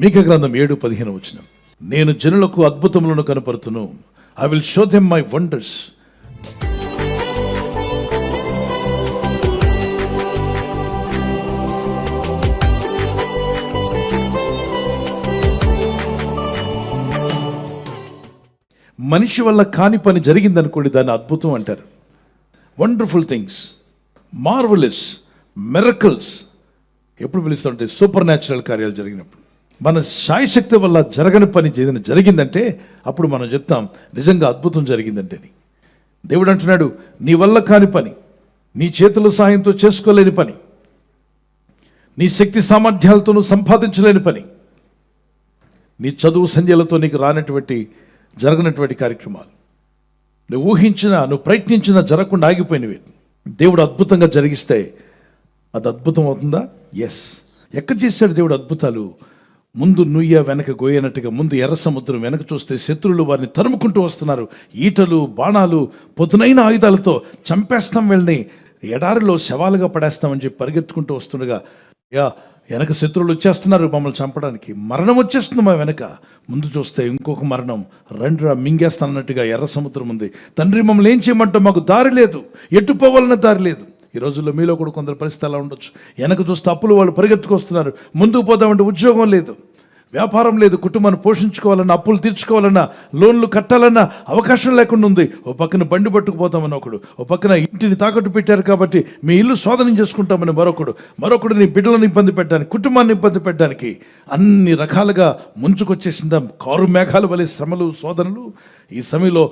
మీకా గ్రంథం 7:15 నేను జనులకు అద్భుతములను కనపరుతును. I will show them my wonders. మనిషి వల్ల కాని పని జరిగిందనుకోండి, దాన్ని అద్భుతం అంటారు. వండర్ఫుల్ థింగ్స్, మార్వలస్, మిరకల్స్ ఎప్పుడు పిలుస్తుంటే సూపర్ న్యాచురల్ కార్యాలు జరిగినప్పుడు. మన శాయశక్తి వల్ల జరగని పని జరిగిందంటే అప్పుడు మనం చెప్తాం నిజంగా అద్భుతం జరిగిందంటే. దేవుడు అంటున్నాడు, నీ వల్ల కాని పని, నీ చేతుల సహాయంతో చేసుకోలేని పని, నీ శక్తి సామర్థ్యాలతో నువ్వు సంపాదించలేని పని, నీ చదువు సంధ్యలతో నీకు రానటువంటి జరగనటువంటి కార్యక్రమాలు, నువ్వు ఊహించినా నువ్వు ప్రయత్నించినా జరగకుండా ఆగిపోయినవి దేవుడు అద్భుతంగా జరిగిస్తే అది అద్భుతం అవుతుందా? ఎస్. ఎక్కడ చేశాడు దేవుడు అద్భుతాలు? ముందు నుయ్య వెనక గోయనట్టుగా, ముందు ఎర్ర సముద్రం వెనక చూస్తే శత్రువులు వారిని తరుముకుంటూ వస్తున్నారు. ఈటలు, బాణాలు, పొదునైన ఆయుధాలతో చంపేస్తాం, వెళ్ళని ఎడారిలో శవాలుగా పడేస్తామని చెప్పి పరిగెత్తుకుంటూ వస్తుండగా వెనక శత్రువులు వచ్చేస్తున్నారు మమ్మల్ని చంపడానికి. మరణం వచ్చేస్తుంది మా వెనక. ముందు చూస్తే ఇంకొక మరణం, రండిరా మింగేస్తానన్నట్టుగా ఎర్ర సముద్రం ఉంది. తండ్రి మమ్మల్ని ఏం చేయమంటావు, మాకు దారి లేదు, ఎటు పోవాలన్న దారి లేదు. ఈ రోజుల్లో మీలో కూడా కొందరు పరిస్థితి అలా ఉండొచ్చు. వెనక చూస్తే అప్పులు వాళ్ళు పరిగెత్తుకొస్తున్నారు. ముందుకు పోదామంటే ఉద్యోగం లేదు, వ్యాపారం లేదు, కుటుంబాన్ని పోషించుకోవాలన్నా, అప్పులు తీర్చుకోవాలన్నా, లోన్లు కట్టాలన్నా అవకాశం లేకుండా ఉంది. ఓ పక్కన బండి పట్టుకుపోతామని ఒకడు, ఓ పక్కన ఇంటిని తాకట్టు పెట్టారు కాబట్టి మీ ఇల్లు స్వాధీనం చేసుకుంటామని మరొకడు నీ బిడ్డలను ఇబ్బంది పెట్టడానికి, కుటుంబాన్ని ఇబ్బంది పెట్టడానికి అన్ని రకాలుగా ముంచుకొచ్చేసిందా కారు మేఘాలు వలె శ్రమలు, శోధనలు. ఈ సమయంలో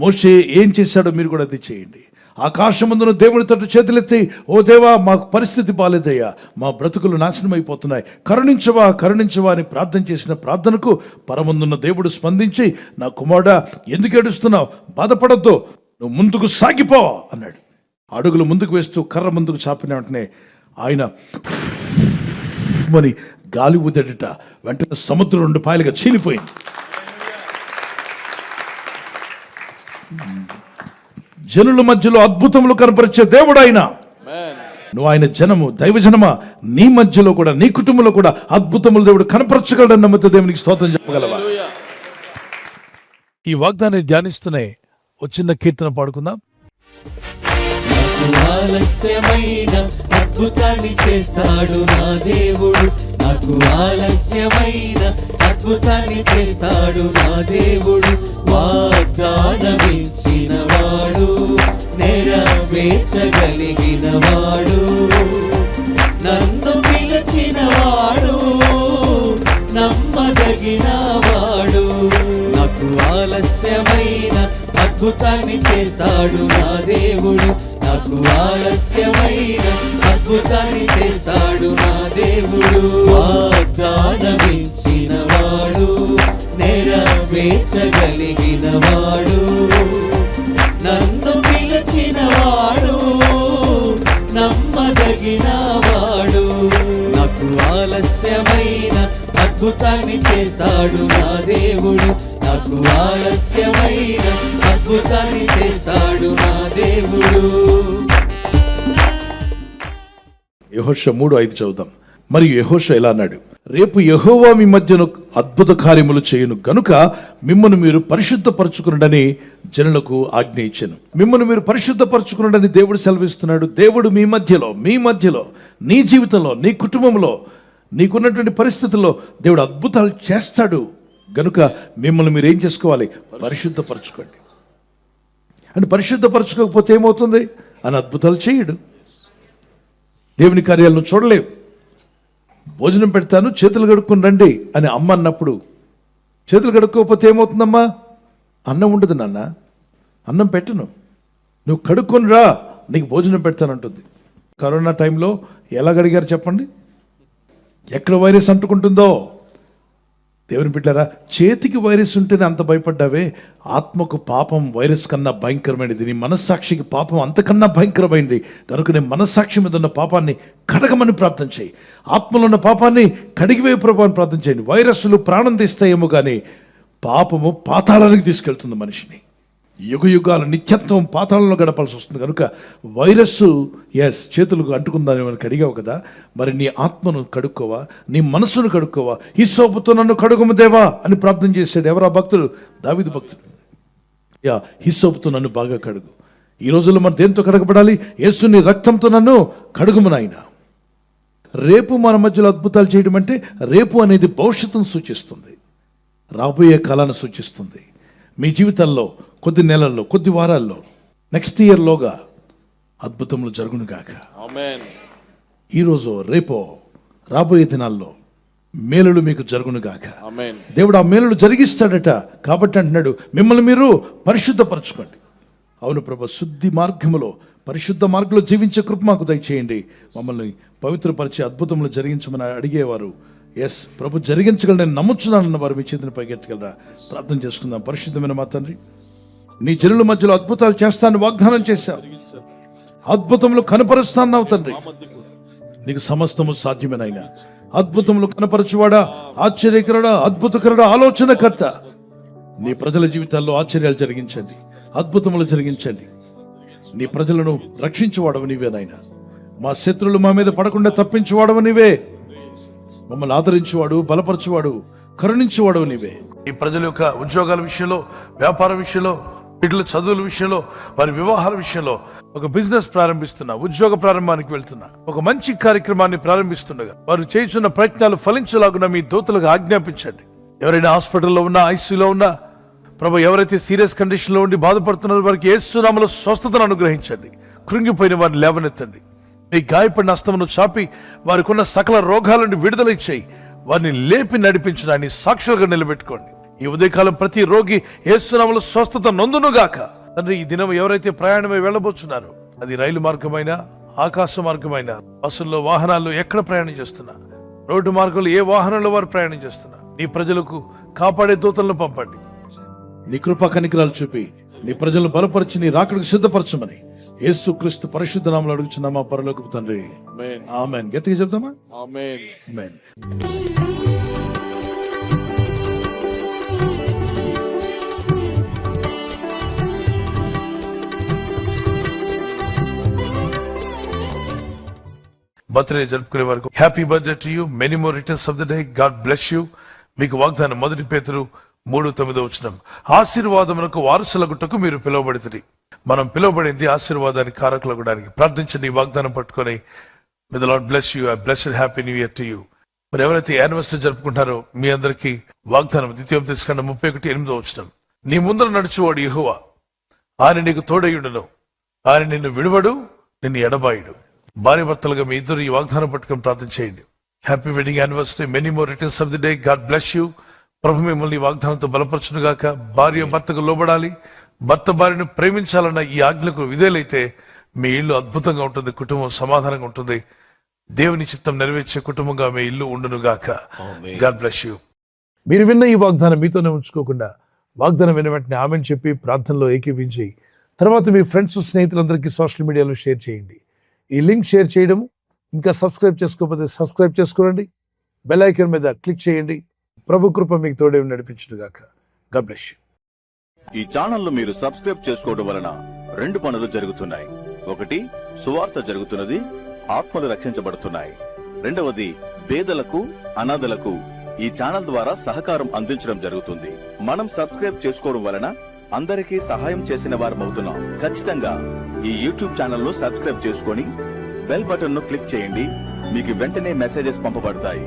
మోషే ఏం చేశాడో మీరు కూడా అది చేయండి. ఆకాశమందున దేవుడి తట్టు చేతులెత్తి, ఓ దేవా మా పరిస్థితి బాలేదయ్యా, మా బ్రతుకులు నాశనం అయిపోతున్నాయి, కరుణించవా కరుణించవా అని ప్రార్థన చేసిన ప్రార్థనకు పరమందున్న దేవుడు స్పందించి, నా కుమారుడా ఎందుకు ఏడుస్తున్నావు, బాధపడద్దు, నువ్వు ముందుకు సాగిపో అన్నాడు. అడుగులు ముందుకు వేస్తూ కర్ర ముందుకు చాపిన వెంటనే ఆయన మరి గాలి ఊదట, వెంటనే సముద్రం 2 పాయలుగా చీలిపోయింది. జనుల మధ్యలో అద్భుతములు కనపరిచే దేవుడు ఆయన. నువ్వు ఆయన జనము, దైవజనమా, నీ మధ్యలో కూడా, నీ కుటుంబంలో కూడా అద్భుతములు దేవుడు కనపరచగలడని నమ్మితే దేవునికి స్తోత్రం చెప్పగలవా? ఈ వాగ్దాన్ని ధ్యానిస్తూనే ఒక చిన్న కీర్తన పాడుకుందాం. ఆలస్యమైన అద్భుతాన్ని చేస్తాడు నా దేవుడు, నాకు ఆలస్యమైన అద్భుతాన్ని చేస్తాడు నా దేవుడు. వాగ్దానమిచ్చిన వాడు, నెరవేర్చగలిగిన వాడు, నన్ను పిలిచిన వాడు, నమ్మదగిన వాడు. నాకు ఆలస్యమైన అద్భుతాన్ని చేస్తాడు నా దేవుడు, నాకు ఆలస్యమైన అద్భుతాన్ని చేస్తాడు నా దేవుడు. వాగ్దానమిచ్చిన వాడు, నెరవేర్చగలిగిన వాడు, నన్ను పిలిచిన వాడు, నమ్మదగిన వాడు. నాకు ఆలస్యమైన అద్భుతాన్ని చేస్తాడు నా దేవుడు, నాకు ఆలస్యమైన అద్భుతాన్ని చేస్తాడు నా దేవుడు. యెహోషువ 3:5 చదువుదాం. మరియు యెహోషువ ఇలా అన్నాడు, రేపు యెహోవా మీ మధ్యను అద్భుత కార్యములు చేయును గనుక మిమ్మల్ని మీరు పరిశుద్ధపరచుకునుడని జనులకు ఆజ్ఞ ఇచ్చాను. మిమ్మల్ని మీరు పరిశుద్ధపరచుకునుడని దేవుడు సెలవిస్తున్నాడు. దేవుడు మీ మధ్యలో నీ జీవితంలో, నీ కుటుంబంలో, నీకున్నటువంటి పరిస్థితుల్లో దేవుడు అద్భుతాలు చేస్తాడు గనుక మిమ్మల్ని మీరు ఏం చేసుకోవాలి? పరిశుద్ధపరచుకోండి. అంటే పరిశుద్ధపరచుకోకపోతే ఏమవుతుంది? అని అద్భుతాలు చేయడు. దేవుని కార్యాలను చూడలేవు. భోజనం పెడతాను చేతులు కడుక్కొని రండి అని అమ్మ అన్నప్పుడు చేతులు కడుక్కోకపోతే ఏమవుతుందమ్మా? అన్నం ఉండదు నాన్న, అన్నం పెట్టను, నువ్వు కడుక్కొని రా, నీకు భోజనం పెడతానంటుంది. కరోనా టైంలో ఎలా గడిగారు చెప్పండి? ఎక్కడ వైరస్ అంటుకుంటుందో. దేవుని బిడ్డలారా, చేతికి వైరస్ ఉంటేనే అంత భయపడ్డావే, ఆత్మకు పాపం వైరస్ కన్నా భయంకరమైనది. నీ మనస్సాక్షికి పాపం అంతకన్నా భయంకరమైనది. కనుక నీ మనస్సాక్షి మీద ఉన్న పాపాన్ని కడగమని ప్రార్థన చేయి. ఆత్మలో ఉన్న పాపాన్ని కడిగివేయ ప్రభావాన్ని ప్రార్థన చేయండి. వైరస్లు ప్రాణం తీస్తాయేమో కానీ పాపము పాతాళానికి తీసుకెళ్తుంది మనిషిని. యుగ యుగాల నిత్యత్వం పాతాళంలో గడపాల్సి వస్తుంది కనుక వైరస్ చేతులకు అంటుకుందని మనకు అడిగావు కదా, మరి నీ ఆత్మను కడుక్కోవా, నీ మనసును కడుక్కోవా. హిస్సోపుతో నన్ను కడుగుము దేవా అని ప్రార్థన చేశాడు. ఎవరా భక్తుడు? దావీదు భక్తుడు. హిస్సోపుతో నన్ను బాగా కడుగు. ఈ రోజుల్లో మనం దేంతో కడగబడాలి? యేసుని రక్తంతో నన్ను కడుగుము నాయనా. రేపు మన మధ్యలో అద్భుతాలు చేయడం అంటే, రేపు అనేది భవిష్యత్తును సూచిస్తుంది, రాబోయే కాలాన్ని సూచిస్తుంది. మీ జీవితాల్లో కొద్ది నెలల్లో, కొద్ది వారాల్లో, నెక్స్ట్ ఇయర్లోగా అద్భుతములు జరుగును గాక. ఆమేన్. ఈరోజు రేపో రాబోయే దినాల్లో మేలులు మీకు జరుగును గాక. ఆమేన్. దేవుడు ఆ మేలులు జరిగిస్తాడట. కాబట్టి అంటున్నాడు, మిమ్మల్ని మీరు పరిశుద్ధపరచుకోండి. అవును ప్రభు, శుద్ధి మార్గములో, పరిశుద్ధ మార్గంలో జీవించే కృప మాకు దయచేయండి. మమ్మల్ని పవిత్రపరిచే అద్భుతములు జరిగించమని అడిగేవారు, ప్రభు జరిగించగలరని నమ్ముచున్నానన్న వారు మీ చేతిని పైకెత్తగలరా? ప్రార్థన చేసుకుందాం. పరిశుద్ధమైన మా తండ్రి, నీ జనుల మధ్యలో అద్భుతాలు చేస్తానని వాగ్దానం చేశావు. అద్భుతములు కనపరుస్తాన్నావు తండ్రి. నీకు సమస్తము సాధ్యమేనైనా. అద్భుతములు కనపరచువాడా, ఆశ్చర్యకరుడా, అద్భుతకరుడా, ఆలోచనకర్త, నీ ప్రజల జీవితాల్లో ఆశ్చర్యాలు జరిగించండి, అద్భుతములు జరిగించండి. నీ ప్రజలను రక్షించువాడవు నీవే నాయనా. మా శత్రులు మా మీద పడకుండా తప్పించువాడవు నీవే. మమ్మల్ని ఆదరించువాడు, బలపరచువాడు, కరుణించువాడవు నీవే. ఈ ప్రజల యొక్క ఉద్యోగాల విషయంలో, వ్యాపార విషయంలో, బిడ్డల చదువుల విషయంలో, వారి వివాహాల విషయంలో ఒక బిజినెస్ ప్రారంభిస్తున్నా, ఉద్యోగ ప్రారంభానికి వెళ్తున్నా, ఒక మంచి కార్యక్రమాన్ని ప్రారంభిస్తుండగా వారు చేస్తున్న ప్రయత్నాలు ఫలించలాగున మీ దూతలకు ఆజ్ఞాపించండి. ఎవరైనా హాస్పిటల్లో ఉన్నా, ఐసీయూలో ఉన్నా ప్రభు, ఎవరైతే సీరియస్ కండిషన్లో ఉండి బాధపడుతున్నారో వారికి యేసు నామములో స్వస్థతను అనుగ్రహించండి. కృంగిపోయిన వారిని లేవనెత్తండి. మీ గాయపడిన హస్తమును చాపి వారికి ఉన్న సకల రోగాల నుండి విడుదల ఇచ్చేయి. వారిని లేపి నడిపించడాన్ని సాక్షులుగా నిలబెట్టుకోండి. ఈ ఉదయకాలం ప్రతి రోగి యేసు నామములో స్వస్థత నొందునుగాక. తండ్రి, ఈ దినం ఎవరైతే ప్రయాణమై వెళ్ళబోతున్నారో, అది రైలు మార్గమైన, ఆకాశ మార్గమైన, బస్సుల్లో, వాహనాల్లో ఎక్కడ ప్రయాణం చేస్తున్నా, రోడ్డు మార్గంలో ఏ వాహనంలో వారు ప్రయాణం చేస్తున్నా, నీ ప్రజలకు కాపాడే దూతలను పంపండి. నీ కృపా కనికరాలు చూపి నీ ప్రజలను బలపరిచి నీ రాకడకు సిద్ధపరచమని యేసు క్రీస్తు పరిశుద్ధ నామములో అడుగుచున్నామా పరలోకపు తండ్రి. ఆమేన్. ఆమేన్. గట్టిగా చెప్తామా? ఆమేన్. ఆమేన్. బర్త్డే జరుపుకునే వరకు happy birthday to you, many more returns of the day. God bless you. మీకు వాగ్దానం 1 పేతురు 3:9 ఆశీర్వాదమునకు వారసులగుటకు మీరు పిలువబడితిరి. మనం పిలువబడింది ఆశీర్వాదానికి కారకులగడానికి. ప్రార్థించండి. ఈ వాగ్దానం పట్టుకొని, may the lord bless you. I blessed happy new year to you. మరి ఎవరైతే యానివర్సరీ జరుపుకుంటారో మీ అందరికీ వాగ్దానం ద్వితీయోపదేశకాండం 31:8 నీ ముందర నడుచువాడు యెహోవా, ఆయన నీకు తోడయుండును, ఆయన నిన్ను విడువడు, నిన్ను ఎడబాయుడు. భార్య భర్తలుగా మీ ఇద్దరు ఈ వాగ్దానం పట్టుకొని ప్రార్థన చేయండి. Happy wedding anniversary, many more returns of the day. God bless you. ప్రభు మిమ్మల్ని వాగ్దానంతో బలపరచును గాక. భార్య భర్తకు లోబడాలి, భర్త భార్యను ప్రేమించాలన్న ఈ ఆజ్ఞకు విధేయులైతే మీ ఇల్లు అద్భుతంగా ఉంటుంది, కుటుంబం సమాధానంగా ఉంటుంది, దేవుని చిత్తం నెరవేర్చే కుటుంబంగా మీ ఇల్లు ఉండును గాక. God bless you. మీరు విన్న ఈ వాగ్దానం మీతోనే ఉంచుకోకుండా, వాగ్దానం విన్న వెంటనే ఆమెను చెప్పి ప్రార్థనలో ఏకీపించి తర్వాత మీ ఫ్రెండ్స్, స్నేహితులందరికీ సోషల్ మీడియాలో షేర్ చేయండి. ఈ లింక్ షేర్ చేయడం, ఇంకా సబ్స్క్రైబ్ చేసుకోకపోతే సబ్స్క్రైబ్ చేసుకోండి, బెల్ ఐకాన్ మీద క్లిక్ చేయండి. ప్రభు కృప మీకు తోడే నడిపించును గాక. God bless you. ఈ ఛానల్ మీరు సబ్స్క్రైబ్ చేసుకోవడం వలన 2 పనులు జరుగుతున్నాయి. ఒకటి, సువార్త జరుగుతున్నది, ఆత్మలు రక్షించబడుతున్నాయి. రెండవది, పేదలకు, అనాథలకు ఈ ఛానల్ ద్వారా సహకారం అందించడం జరుగుతుంది. మనం సబ్స్క్రైబ్ చేసుకోవడం వలన అందరికీ సహాయం చేసిన వారమవుతున్నాం. ఖచ్చితంగా ఈ యూట్యూబ్ ఛానల్ ను సబ్స్క్రైబ్ చేసుకొని బెల్ బటన్ ను క్లిక్ చేయండి. మీకు వెంటనే మెసేజెస్ పంపబడతాయి.